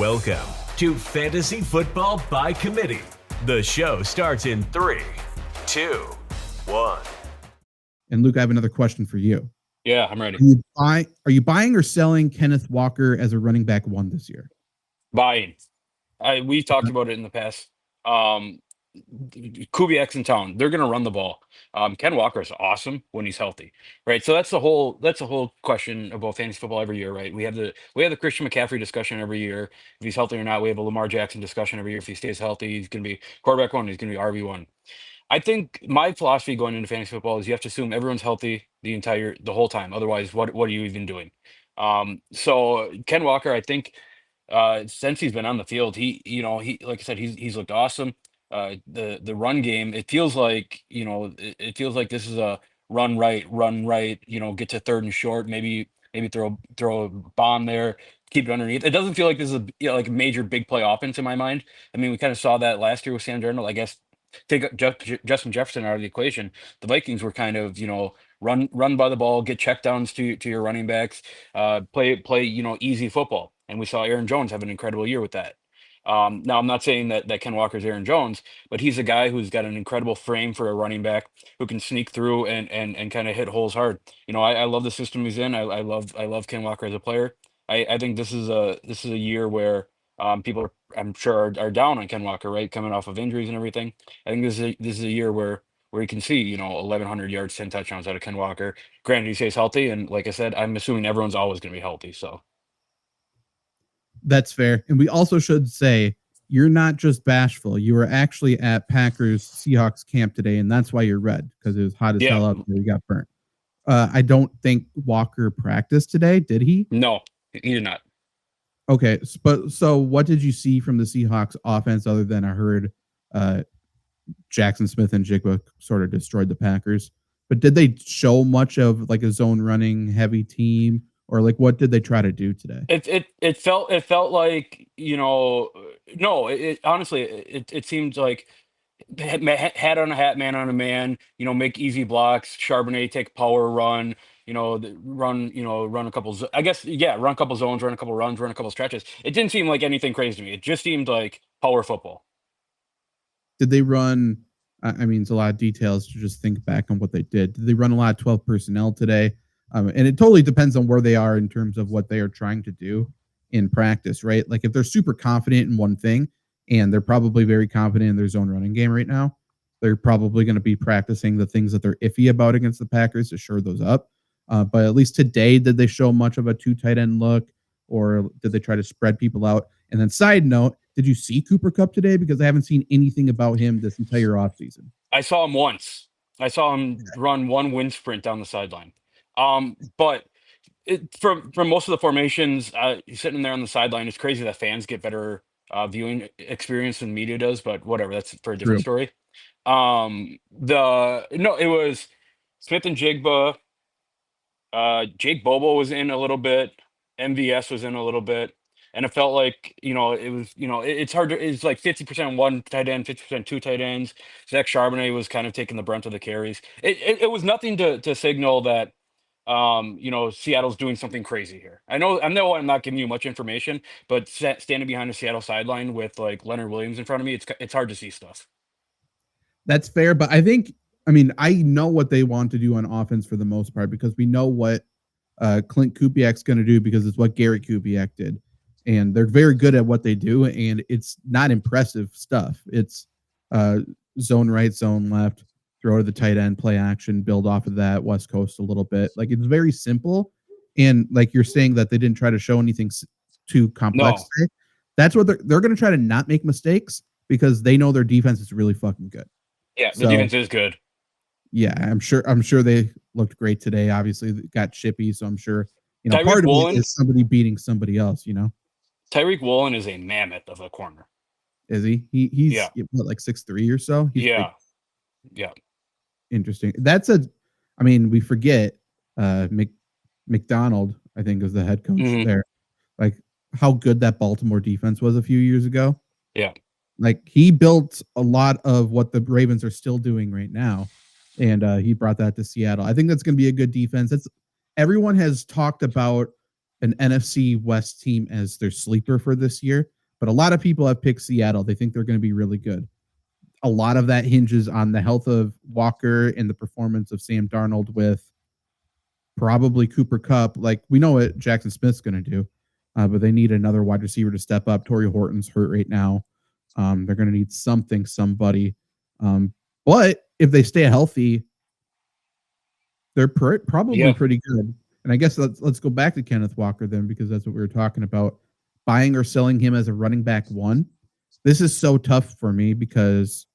Welcome to Fantasy Football by Committee. The show starts in 3, 2, 1. And Luke, I have another question for you. Yeah, I'm ready. Are you buying or selling Kenneth Walker as a running back one this year? Buying. We talked about it in the past. Kubiak's in town. They're going to run the ball. Ken Walker is awesome when he's healthy, right? So that's the whole question about fantasy football every year, right? We have the Christian McCaffrey discussion every year. If he's healthy or not, we have a Lamar Jackson discussion every year. If he stays healthy, he's going to be quarterback one. He's going to be RB1. I think my philosophy going into fantasy football is you have to assume everyone's healthy the whole time. Otherwise, what are you even doing? So Ken Walker, I think, since he's been on the field, he like I said, he's looked awesome. The run game, it feels like it feels like this is a run right, get to third and short, maybe throw a bomb there, keep it underneath. It doesn't feel like this is like a major big play offense in my mind. I mean, we kind of saw that last year with Sam Darnold. I guess take Justin Jefferson out of the equation, the Vikings were kind of run by the ball, get checkdowns to your running backs, play easy football. And we saw Aaron Jones have an incredible year with that. Now, I'm not saying that Ken Walker's Aaron Jones, but he's a guy who's got an incredible frame for a running back who can sneak through and kind of hit holes hard. I love the system he's in. I love Ken Walker as a player. I think this is a year where people are, I'm sure, are down on Ken Walker, right, coming off of injuries and everything. I think this is a year where you can see 1,100 yards, 10 touchdowns out of Ken Walker. Granted, he stays healthy, and like I said, I'm assuming everyone's always going to be healthy. So. That's fair. And we also should say you're not just bashful. You were actually at Packers Seahawks camp today, and that's why you're red, because it was hot as hell out there. You got burnt. I don't think Walker practiced today. Did he? No, he did not. Okay, but so what did you see from the Seahawks offense other than I heard Jackson Smith and Jigba sort of destroyed the Packers? But did they show much of like a zone running heavy team? Or like, what did they try to do today? It felt like no. Honestly, it seemed like hat on a hat, man on a man. Make easy blocks. Charbonnet take power run. Run a couple. I guess run a couple zones, run a couple runs, run a couple stretches. It didn't seem like anything crazy to me. It just seemed like power football. Did they run? I mean, it's a lot of details to just think back on what they did. Did they run a lot of 12 personnel today? And it totally depends on where they are in terms of what they are trying to do in practice, right? Like if they're super confident in one thing and they're probably very confident in their zone running game right now, they're probably going to be practicing the things that they're iffy about against the Packers to shore those up. But at least today, did they show much of a 2 tight end look, or did they try to spread people out? And then side note, did you see Cooper Kupp today? Because I haven't seen anything about him this entire offseason. I saw him once. I saw him run one wind sprint down the sideline. But from most of the formations, he's sitting there on the sideline. It's crazy that fans get better viewing experience than media does, but whatever. That's for a different story. It was Smith and Jigba. Jake Bobo was in a little bit. MVS was in a little bit. And it felt like, it was, it's hard to, it's like 50% one tight end, 50% two tight ends. Zach Charbonnet was kind of taking the brunt of the carries. It was nothing to signal that, Seattle's doing something crazy here. I know I'm not giving you much information, but standing behind the Seattle sideline with like Leonard Williams in front of me, it's hard to see stuff. That's fair, but I know what they want to do on offense for the most part, because we know what Clint Kubiak's going to do, because it's what Gary Kubiak did. And they're very good at what they do, and it's not impressive stuff. It's zone right, zone left, throw to the tight end, play action, build off of that, West Coast a little bit. Like, it's very simple. And like you're saying that they didn't try to show anything too complex. No. That's what they're going to try to not make mistakes, because they know their defense is really fucking good. Yeah, the defense is good. Yeah, I'm sure they looked great today. Obviously, they got chippy, so I'm sure part of it is somebody beating somebody else. Tyreek Woolen is a mammoth of a corner. Is he? He's like 6'3" or so. He's yeah. Big. Yeah. Interesting. We forget McDonald, I think, is the head coach there. Like how good that Baltimore defense was a few years ago. Yeah. Like he built a lot of what the Ravens are still doing right now. And he brought that to Seattle. I think that's going to be a good defense. Everyone has talked about an NFC West team as their sleeper for this year, but a lot of people have picked Seattle. They think they're going to be really good. A lot of that hinges on the health of Walker and the performance of Sam Darnold with probably Cooper Kupp. Like, we know what Jackson Smith's going to do, but they need another wide receiver to step up. Torrey Horton's hurt right now. They're going to need somebody. But if they stay healthy, they're probably Yeah. pretty good. And I guess let's go back to Kenneth Walker then, because that's what we were talking about. Buying or selling him as a running back one. This is so tough for me because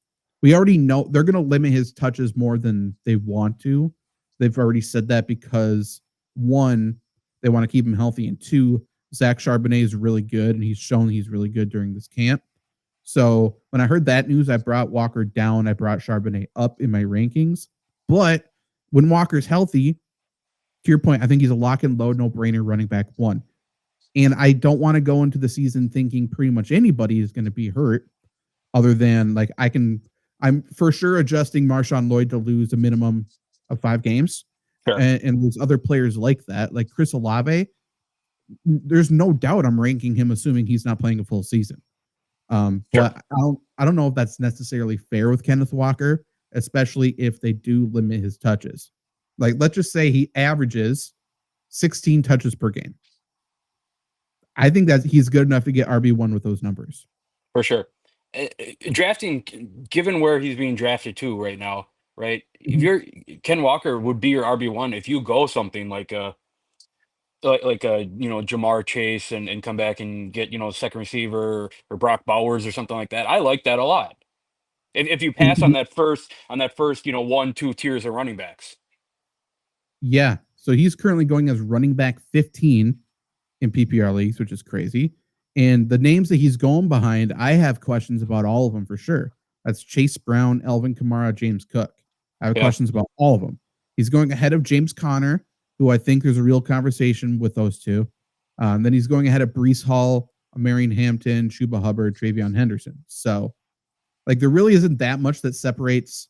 we already know they're going to limit his touches more than they want to. They've already said that because, one, they want to keep him healthy, and two, Zach Charbonnet is really good, and he's shown he's really good during this camp. So when I heard that news, I brought Walker down. I brought Charbonnet up in my rankings. But when Walker's healthy, to your point, I think he's a lock and load, no-brainer running back one. And I don't want to go into the season thinking pretty much anybody is going to be hurt, other than like I'm for sure adjusting Marshawn Lloyd to lose a minimum of 5 games. Sure. And there's other players like that, like Chris Olave. There's no doubt I'm ranking him assuming he's not playing a full season. But I don't know if that's necessarily fair with Kenneth Walker, especially if they do limit his touches. Like, let's just say he averages 16 touches per game. I think that he's good enough to get RB1 with those numbers. For sure. Drafting, given where he's being drafted to right now, right? If you're Ken Walker would be your RB1 if you go something like a Jamar Chase and come back and get second receiver or Brock Bowers or something like that. I like that a lot. If you pass on that first 1-2 tiers of running backs. Yeah. So he's currently going as running back 15 in PPR leagues, which is crazy. And the names that he's going behind, I have questions about all of them for sure. That's Chase Brown, Elvin Kamara, James Cook. I have questions about all of them. He's going ahead of James Conner, who I think there's a real conversation with those two. Then he's going ahead of Breece Hall, Marion Hampton, Chuba Hubbard, Travion Henderson. So, like, there really isn't that much that separates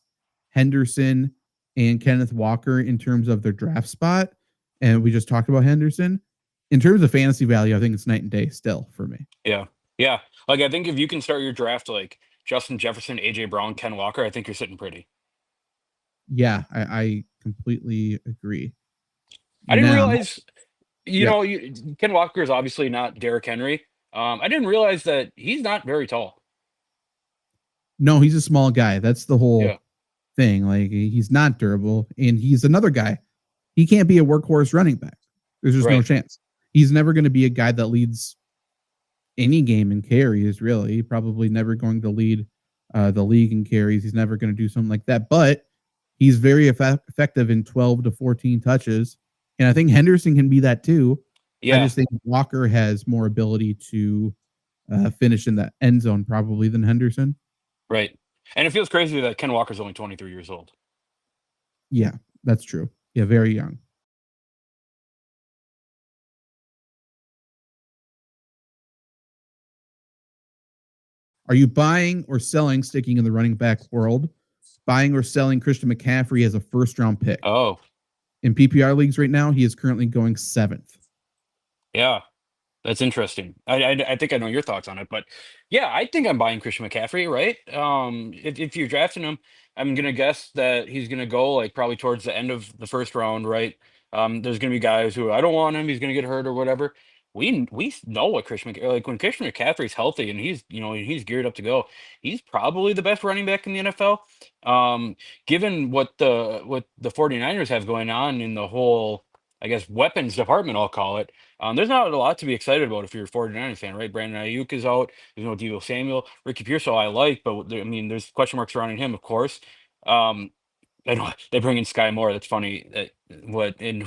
Henderson and Kenneth Walker in terms of their draft spot. And we just talked about Henderson. In terms of fantasy value, I think it's night and day still for me. Yeah. Yeah. Like, I think if you can start your draft like Justin Jefferson, AJ Brown, Ken Walker, I think you're sitting pretty. Yeah, I completely agree. I didn't realize, Ken Walker is obviously not Derrick Henry. I didn't realize that he's not very tall. No, he's a small guy. That's the whole thing. Like, he's not durable, and he's another guy. He can't be a workhorse running back. There's just no chance. He's never going to be a guy that leads any game in carries, really. Probably never going to lead the league in carries. He's never going to do something like that. But he's very effective in 12 to 14 touches. And I think Henderson can be that too. Yeah. I just think Walker has more ability to finish in the end zone probably than Henderson. Right. And it feels crazy that Ken Walker's only 23 years old. Yeah, that's true. Yeah, very young. Are you buying or selling, sticking in the running back world, buying or selling Christian McCaffrey as a first-round pick? Oh. In PPR leagues right now, he is currently going 7th. Yeah, that's interesting. I think I know your thoughts on it, but yeah, I think I'm buying Christian McCaffrey, right? If you're drafting him, I'm gonna guess that he's gonna go like probably towards the end of the first round, right? There's gonna be guys who I don't want him, he's gonna get hurt or whatever. We know what like when Christian McCaffrey's healthy and he's geared up to go, he's probably the best running back in the NFL. Given what the 49ers have going on in the whole, I guess, weapons department, I'll call it. There's not a lot to be excited about if you're a 49ers fan, right? Brandon Ayuk is out. There's no Deebo Samuel. Ricky Pearsall I like, but there's question marks surrounding him, of course. I know they bring in Sky Moore. That's funny. Again,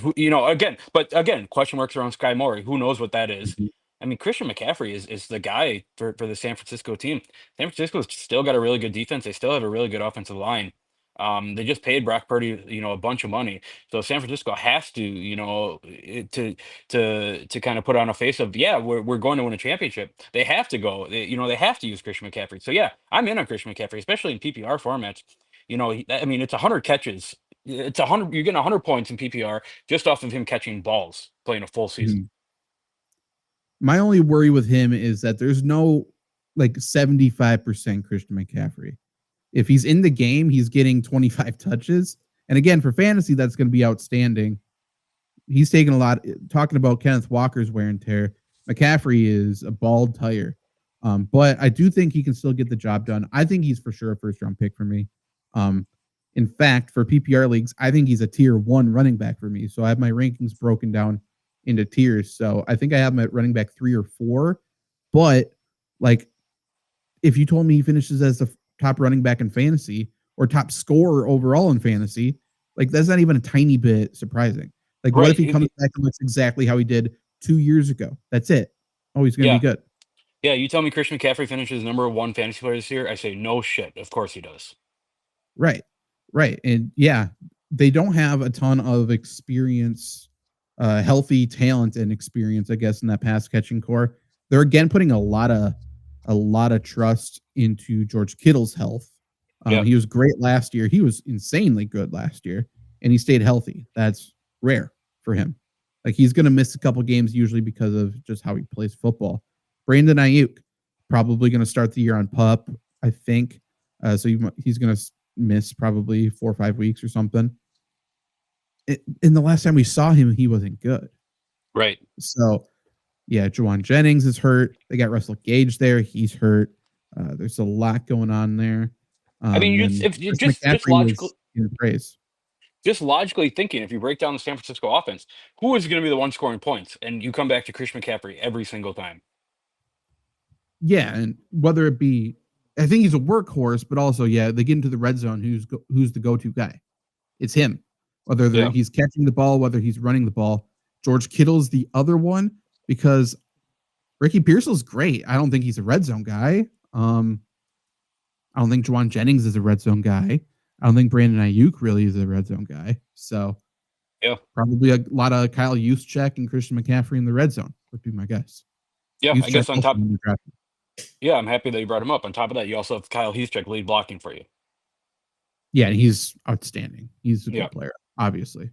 question marks around Sky Moore. Who knows what that is? I mean, Christian McCaffrey is the guy for the San Francisco team. San Francisco's still got a really good defense. They still have a really good offensive line. They just paid Brock Purdy, a bunch of money. So San Francisco has to, to kind of put on a face of, yeah, we're going to win a championship. They have to go. They have to use Christian McCaffrey. So yeah, I'm in on Christian McCaffrey, especially in PPR formats. It's 100 catches. It's 100. You're getting 100 points in PPR just off of him catching balls, playing a full season. My only worry with him is that there's no like 75% Christian McCaffrey. If he's in the game, he's getting 25 touches. And again, for fantasy, that's going to be outstanding. He's taken a lot. Talking about Kenneth Walker's wear and tear, McCaffrey is a bald tire. But I do think he can still get the job done. I think he's for sure a first round pick for me. In fact, for PPR leagues, I think he's a tier 1 running back for me. So I have my rankings broken down into tiers. So I think I have him at running back 3 or 4. But like, if you told me he finishes as the top running back in fantasy or top scorer overall in fantasy, like that's not even a tiny bit surprising. Like, what if he comes back and looks exactly how he did 2 years ago? That's it. Oh, he's going to be good. Yeah, you tell me Christian McCaffrey finishes number 1 fantasy player this year, I say no shit. Of course he does. Right. And yeah, they don't have a ton of experience, healthy talent and experience, I guess, in that pass catching core. They're again putting a lot of trust into George Kittle's health. He was great last year. He was insanely good last year, and he stayed healthy. That's rare for him. Like, he's going to miss a couple games usually because of just how he plays football. Brandon Ayuk probably going to start the year on PUP, I think. So he's going to miss probably 4 or 5 weeks or something. In the last time we saw him, he wasn't good. Right. So, yeah, Juwan Jennings is hurt. They got Russell Gage there. He's hurt. There's a lot going on there. I mean, just logically thinking, if you break down the San Francisco offense, who is going to be the one scoring points? And you come back to Christian McCaffrey every single time. Yeah, and whether it be, I think he's a workhorse, but also, yeah, they get into the red zone. Who's the go-to guy? It's him. Whether he's catching the ball, whether he's running the ball. George Kittle's the other one because Ricky Pearsall's great. I don't think he's a red zone guy. I don't think Juwan Jennings is a red zone guy. I don't think Brandon Ayuk really is a red zone guy. So, probably a lot of Kyle Juszczyk and Christian McCaffrey in the red zone would be my guess. Yeah, I guess on top. Yeah, I'm happy that you brought him up. On top of that, you also have Kyle Juszczyk lead blocking for you. Yeah, and he's outstanding. He's a good player, obviously.